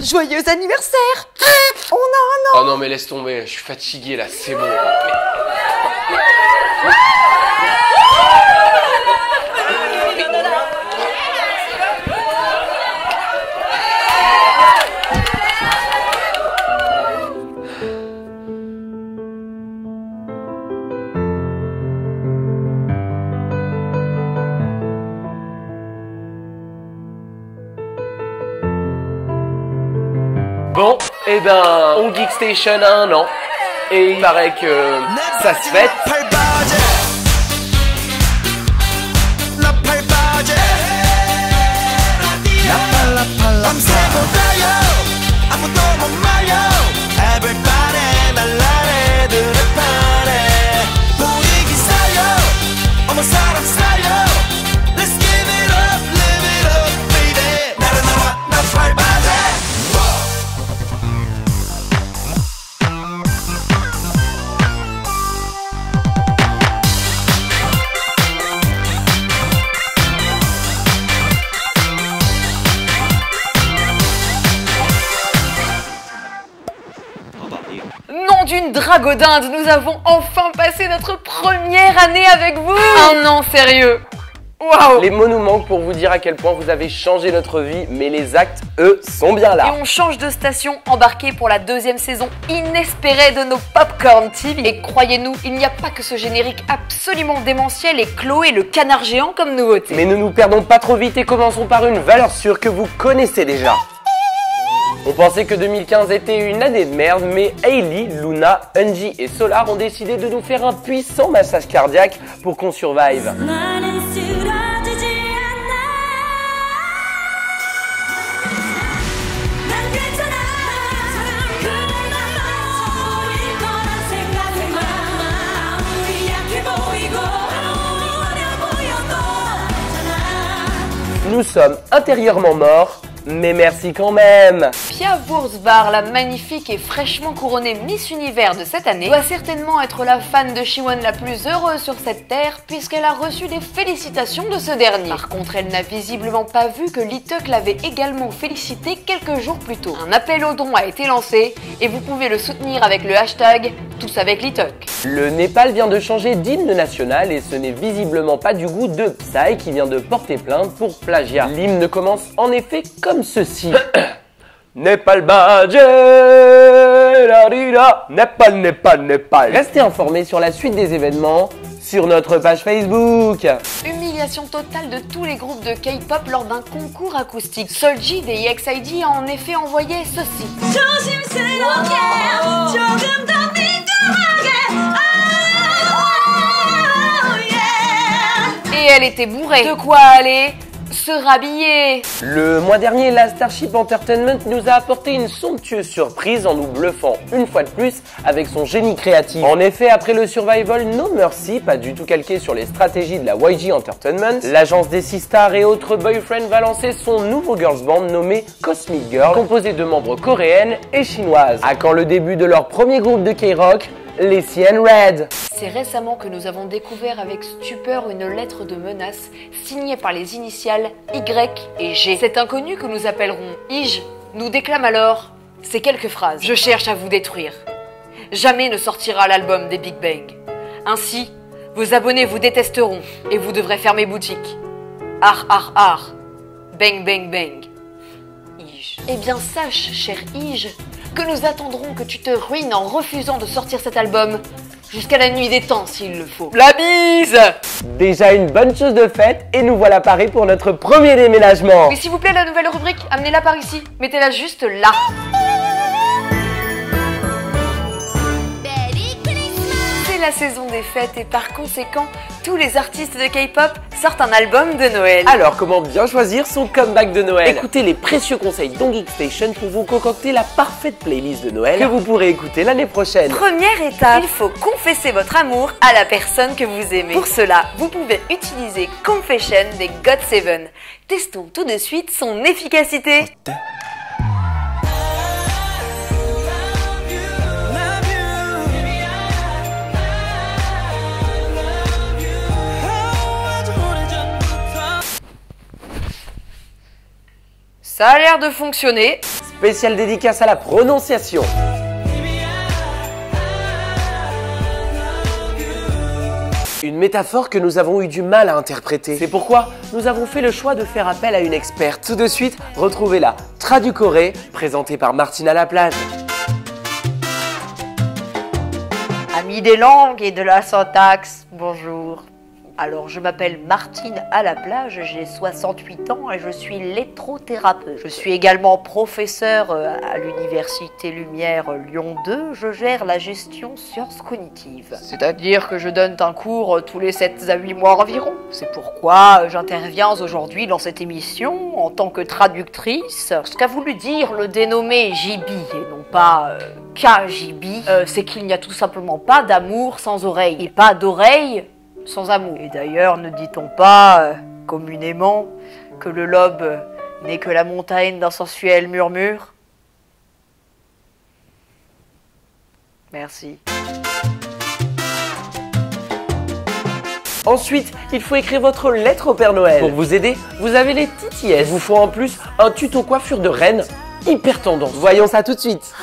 Joyeux anniversaire. Oh non, non. Oh non mais laisse tomber, je suis fatigué là, c'est bon. Bon, et ben, on Geek Station a 1 an, et il paraît que ça se fête. Nom d'une dragodinde, nous avons enfin passé notre première année avec vous. Un an sérieux. Waouh. Les mots nous manquent pour vous dire à quel point vous avez changé notre vie, mais les actes, eux, sont bien là. Et on change de station, embarqué pour la 2e saison inespérée de nos Popcorn TV. Et croyez-nous, il n'y a pas que ce générique absolument démentiel et Chloé le canard géant comme nouveauté. Mais ne nous perdons pas trop vite et commençons par une valeur sûre que vous connaissez déjà. On pensait que 2015 était une année de merde, mais Hailey, Luna, Unji et Solar ont décidé de nous faire un puissant massage cardiaque pour qu'on survive. Nous sommes intérieurement morts, mais merci quand même. Pia Wurtzbach, la magnifique et fraîchement couronnée Miss Univers de cette année, doit certainement être la fan de Siwon la plus heureuse sur cette terre puisqu'elle a reçu des félicitations de ce dernier. Par contre, elle n'a visiblement pas vu que Lituk l'avait également félicité quelques jours plus tôt. Un appel aux dons a été lancé et vous pouvez le soutenir avec le hashtag Tous avec Lituk. Le Népal vient de changer d'hymne national et ce n'est visiblement pas du goût de Psy qui vient de porter plainte pour plagiat. L'hymne commence en effet comme ceci. Népal badge, Népal, Népal, Népal. Restez informés sur la suite des événements sur notre page Facebook. Humiliation totale de tous les groupes de K-pop lors d'un concours acoustique. Solji des EXID a en effet envoyé ceci. Et elle était bourrée. De quoi aller se rhabiller. Le mois dernier, la Starship Entertainment nous a apporté une somptueuse surprise en nous bluffant une fois de plus avec son génie créatif. En effet, après le survival No Mercy, pas du tout calqué sur les stratégies de la YG Entertainment, l'agence des Sistar et autres boyfriends va lancer son nouveau girls band nommé Cosmic Girl, composé de membres coréennes et chinoises. À quand le début de leur premier groupe de K-Rock, les CN Red. C'est récemment que nous avons découvert avec stupeur une lettre de menace signée par les initiales Y et G. Cet inconnu que nous appellerons Ij nous déclame alors ces quelques phrases. Je cherche à vous détruire. Jamais ne sortira l'album des Big Bang. Ainsi, vos abonnés vous détesteront et vous devrez fermer boutique. Ar ar ar. Bang bang bang. Ij. Eh bien sache, cher Ij, que nous attendrons que tu te ruines en refusant de sortir cet album jusqu'à la nuit des temps s'il le faut. La bise! Déjà une bonne chose de faite et nous voilà parés pour notre premier déménagement. Oui, s'il vous plaît, la nouvelle rubrique, amenez-la par ici. Mettez-la juste là. C'est la saison des fêtes et par conséquent, tous les artistes de K-pop sortent un album de Noël. Alors, comment bien choisir son comeback de Noël? Écoutez les précieux conseils d'Geek Station pour vous concocter la parfaite playlist de Noël que vous pourrez écouter l'année prochaine. Première étape, il faut confesser votre amour à la personne que vous aimez. Pour cela, vous pouvez utiliser Confession des GOT7. Testons tout de suite son efficacité. Ça a l'air de fonctionner. Spéciale dédicace à la prononciation. Une métaphore que nous avons eu du mal à interpréter. C'est pourquoi nous avons fait le choix de faire appel à une experte. Tout de suite, retrouvez la Traducoré, présentée par Martine à la plage. Amis des langues et de la syntaxe, bonjour. Alors, je m'appelle Martine à la plage, j'ai 68 ans et je suis lettrothérapeute. Je suis également professeure à l'Université Lumière Lyon 2. Je gère la gestion sciences cognitives. C'est-à-dire que je donne un cours tous les 7 à 8 mois environ. C'est pourquoi j'interviens aujourd'hui dans cette émission en tant que traductrice. Ce qu'a voulu dire le dénommé JB et non pas KJB, c'est qu'il n'y a tout simplement pas d'amour sans oreille et pas d'oreille sans amour. Et d'ailleurs, ne dit-on pas, communément, que le lobe n'est que la montagne d'un sensuel murmure? Merci. Ensuite, il faut écrire votre lettre au Père Noël. Pour vous aider, vous avez les TTS. Il vous faut en plus un tuto coiffure de reine hyper tendance. Voyons ça tout de suite.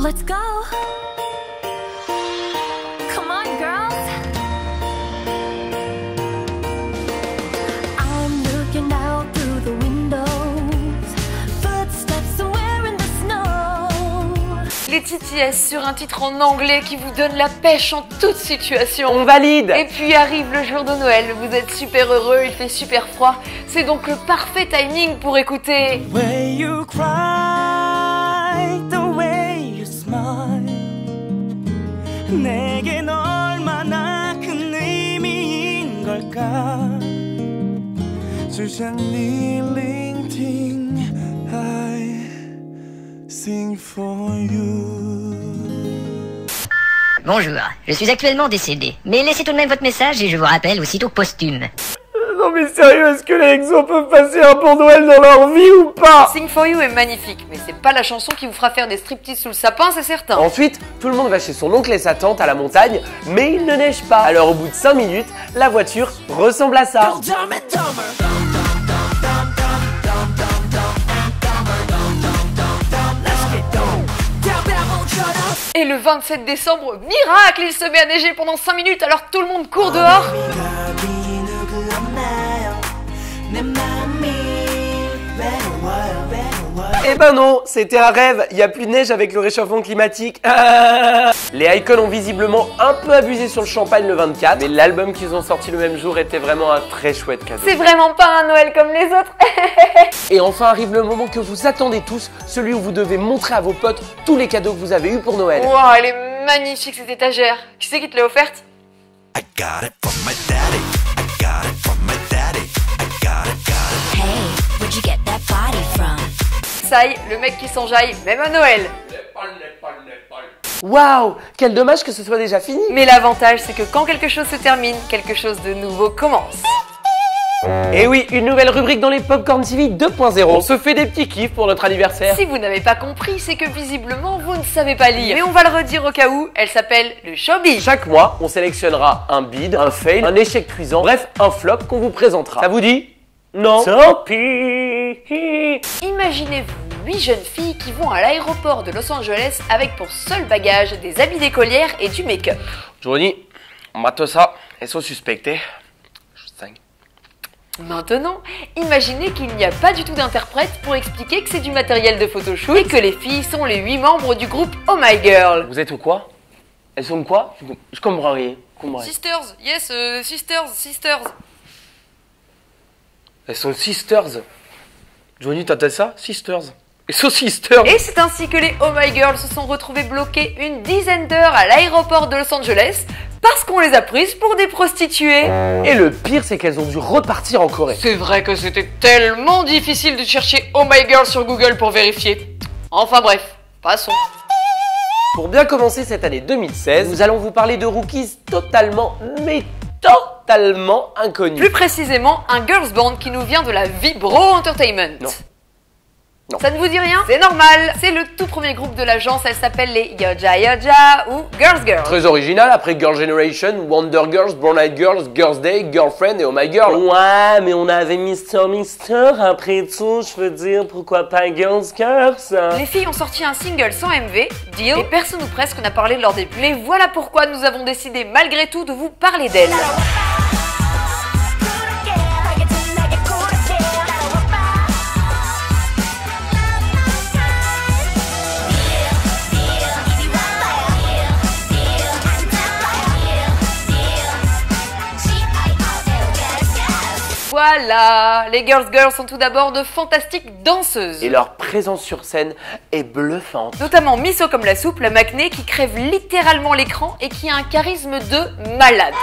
Let's go. Come on, girls. I'm looking out through the windows. Footsteps somewhere in the snow. Les TTS sur un titre en anglais qui vous donne la pêche en toute situation. On valide. Et puis arrive le jour de Noël, vous êtes super heureux, il fait super froid. C'est donc le parfait timing pour écouter. Way you cry, the way you smile. 내겐 얼마나 큰 의미인 걸까? 就像你聆听 I sing for you. Bonjour, je suis actuellement décédé, mais laissez tout de même votre message et je vous rappelle aussitôt posthume. Non mais sérieux, est-ce que les exos peuvent passer un bon Noël dans leur vie ou pas? Sing for You est magnifique, mais c'est pas la chanson qui vous fera faire des striptease sous le sapin, c'est certain. Ensuite, tout le monde va chez son oncle et sa tante à la montagne, mais il ne neige pas. Alors au bout de 5 minutes, la voiture ressemble à ça. Et le 27 décembre, miracle, il se met à neiger pendant 5 minutes alors tout le monde court dehors. Eh ben non, c'était un rêve, il n'y a plus de neige avec le réchauffement climatique. Les Icons ont visiblement un peu abusé sur le champagne le 24, mais l'album qu'ils ont sorti le même jour était vraiment un très chouette cadeau. C'est vraiment pas un Noël comme les autres. Et enfin arrive le moment que vous attendez tous, celui où vous devez montrer à vos potes tous les cadeaux que vous avez eus pour Noël. Wow, elle est magnifique cette étagère. Qui c'est qui te l'a offerte? I got it from my daddy. I got it from my daddy. I got it, got it. Hey, where'd you get that body from? Saï, le mec qui s'enjaille, même à Noël. Waouh, quel dommage que ce soit déjà fini. Mais l'avantage, c'est que quand quelque chose se termine, quelque chose de nouveau commence. Et oui, une nouvelle rubrique dans les Popcorn TV 2.0. On se fait des petits kiffs pour notre anniversaire. Si vous n'avez pas compris, c'est que visiblement, vous ne savez pas lire. Mais on va le redire au cas où, elle s'appelle le showbiz. Chaque mois, on sélectionnera un bid, un fail, un échec cuisant, bref, un flop qu'on vous présentera. Ça vous dit? Non. Tant pis. Imaginez-vous 8 jeunes filles qui vont à l'aéroport de Los Angeles avec pour seul bagage des habits d'écolière et du make-up. Johnny, mate ça, elles sont suspectées. Maintenant, imaginez qu'il n'y a pas du tout d'interprète pour expliquer que c'est du matériel de photoshoot et que les filles sont les 8 membres du groupe Oh My Girl. Vous êtes ou quoi? Elles sont quoi? Je comprends rien. Sisters, yes, sisters. Elles sont sisters. Johnny, t'as ça? Sisters. Elles sont sisters. Et c'est ainsi que les Oh My Girls se sont retrouvées bloquées une dizaine d'heures à l'aéroport de Los Angeles parce qu'on les a prises pour des prostituées. Et le pire, c'est qu'elles ont dû repartir en Corée. C'est vrai que c'était tellement difficile de chercher Oh My Girl sur Google pour vérifier. Enfin bref, passons. Pour bien commencer cette année 2016, nous allons vous parler de rookies totalement, mais totalement inconnus. Plus précisément, un girls band qui nous vient de la Vibro Entertainment. Non. Non. Ça ne vous dit rien? C'est normal. C'est le tout premier groupe de l'agence. Elle s'appelle les Yoja Yoja ou Girls Girls. Très original, après Girl Generation, Wonder Girls, Brown Eyed Girls, Girls Day, Girlfriend et Oh My Girl. Ouais, mais on avait Mister après tout, je veux dire, pourquoi pas Girls Girls? Les filles ont sorti un single sans MV, Deal, et personne ou presque n'a parlé de leur début. Mais voilà pourquoi nous avons décidé malgré tout de vous parler d'elles. Voilà, les Girls Girls sont tout d'abord de fantastiques danseuses. Et leur présence sur scène est bluffante. Notamment Misso comme la soupe, la Macné qui crève littéralement l'écran et qui a un charisme de malade.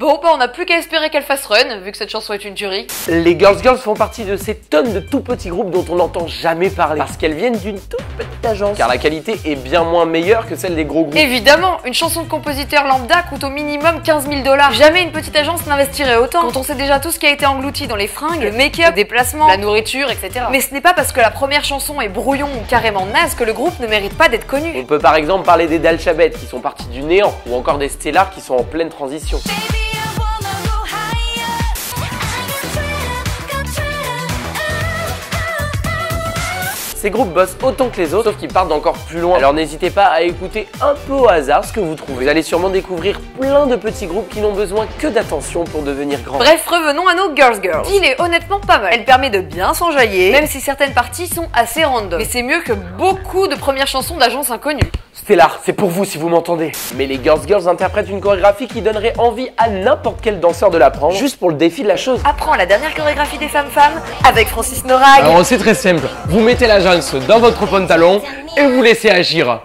Bon, bah on n'a plus qu'à espérer qu'elle fasse run, vu que cette chanson est une tuerie. Les Girls Girls font partie de ces tonnes de tout petits groupes dont on n'entend jamais parler. Parce qu'elles viennent d'une toute petite agence. Car la qualité est bien moins meilleure que celle des gros groupes. Évidemment, une chanson de compositeur lambda coûte au minimum 15 000 $. Jamais une petite agence n'investirait autant. Quand on sait déjà tout ce qui a été englouti dans les fringues, le make-up, les déplacements, la nourriture, etc. Mais ce n'est pas parce que la première chanson est brouillon ou carrément naze que le groupe ne mérite pas d'être connu. On peut par exemple parler des Dal Shabet qui sont partis du néant, ou encore des Stellar qui sont en pleine transition. Ces groupes bossent autant que les autres, sauf qu'ils partent d'encore plus loin. Alors n'hésitez pas à écouter un peu au hasard ce que vous trouvez. Vous allez sûrement découvrir plein de petits groupes qui n'ont besoin que d'attention pour devenir grands. Bref, revenons à nos Girls Girls. Deal est honnêtement pas mal. Elle permet de bien s'enjailler, même si certaines parties sont assez random. Mais c'est mieux que beaucoup de premières chansons d'agences inconnues. Stellar, c'est pour vous si vous m'entendez. Mais les Girls Girls interprètent une chorégraphie qui donnerait envie à n'importe quel danseur de l'apprendre, juste pour le défi de la chose. Apprends la dernière chorégraphie des femmes-femmes avec Francis Norag. Alors c'est très simple, vous mettez l'agence dans votre pantalon et vous laissez agir.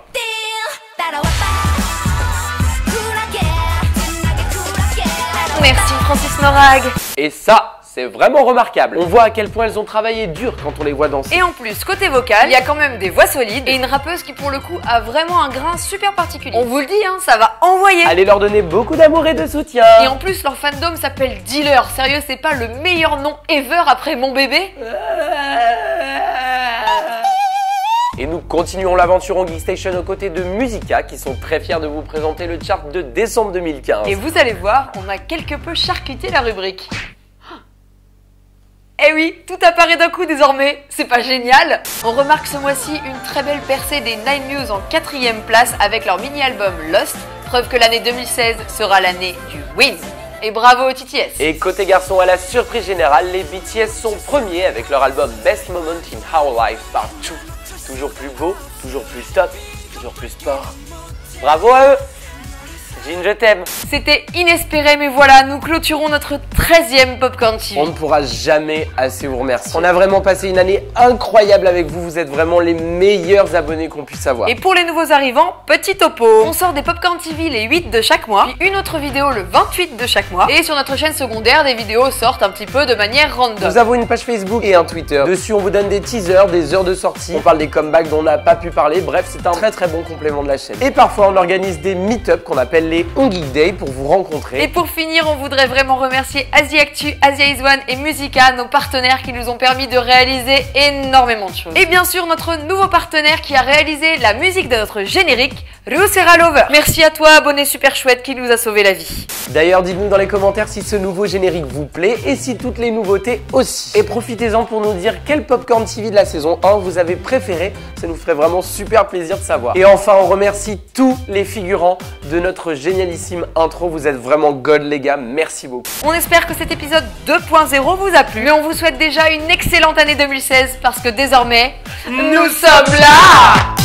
Merci Francis Norag. Et ça, c'est vraiment remarquable. On voit à quel point elles ont travaillé dur quand on les voit danser. Et en plus, côté vocal, il y a quand même des voix solides et une rappeuse qui pour le coup a vraiment un grain super particulier. On vous le dit, hein, ça va envoyer. Allez leur donner beaucoup d'amour et de soutien. Et en plus, leur fandom s'appelle Dealer. Sérieux, c'est pas le meilleur nom ever après Mon Bébé? Et nous continuons l'aventure en Geek Station aux côtés de Musica qui sont très fiers de vous présenter le chart de décembre 2015. Et vous allez voir, on a quelque peu charcuté la rubrique. Eh oui, tout apparaît d'un coup désormais, c'est pas génial? On remarque ce mois-ci une très belle percée des Nine Muse en 4e place avec leur mini-album Lost, preuve que l'année 2016 sera l'année du win. Et bravo aux TTS. Et côté garçon, à la surprise générale, les BTS sont premiers avec leur album Best Moment in Our Life Part 2. Toujours plus beau, toujours plus top, toujours plus sport. Bravo à eux! Jean, je t'aime. C'était inespéré, mais voilà, nous clôturons notre 13e Popcorn TV. On ne pourra jamais assez vous remercier. On a vraiment passé une année incroyable avec vous. Vous êtes vraiment les meilleurs abonnés qu'on puisse avoir. Et pour les nouveaux arrivants, petit topo. On sort des Popcorn TV les 8 de chaque mois, puis une autre vidéo le 28 de chaque mois. Et sur notre chaîne secondaire, des vidéos sortent un petit peu de manière random. Nous avons une page Facebook et un Twitter. Dessus, on vous donne des teasers, des heures de sortie. On parle des comebacks dont on n'a pas pu parler. Bref, c'est un très bon complément de la chaîne. Et parfois, on organise des meet-up qu'on appelle les On Geek Day pour vous rencontrer. Et pour finir, on voudrait vraiment remercier Asie Actu, Asia Is One et Musica, nos partenaires qui nous ont permis de réaliser énormément de choses. Et bien sûr, notre nouveau partenaire qui a réalisé la musique de notre générique, Russera Lover. Merci à toi, abonné super chouette qui nous a sauvé la vie. D'ailleurs, dites-nous dans les commentaires si ce nouveau générique vous plaît et si toutes les nouveautés aussi. Et profitez-en pour nous dire quel Popcorn TV de la saison 1 vous avez préféré. Ça nous ferait vraiment super plaisir de savoir. Et enfin, on remercie tous les figurants de notre génialissime intro. Vous êtes vraiment god les gars, merci beaucoup. On espère que cet épisode 2.0 vous a plu. Mais on vous souhaite déjà une excellente année 2016 parce que désormais, nous sommes là!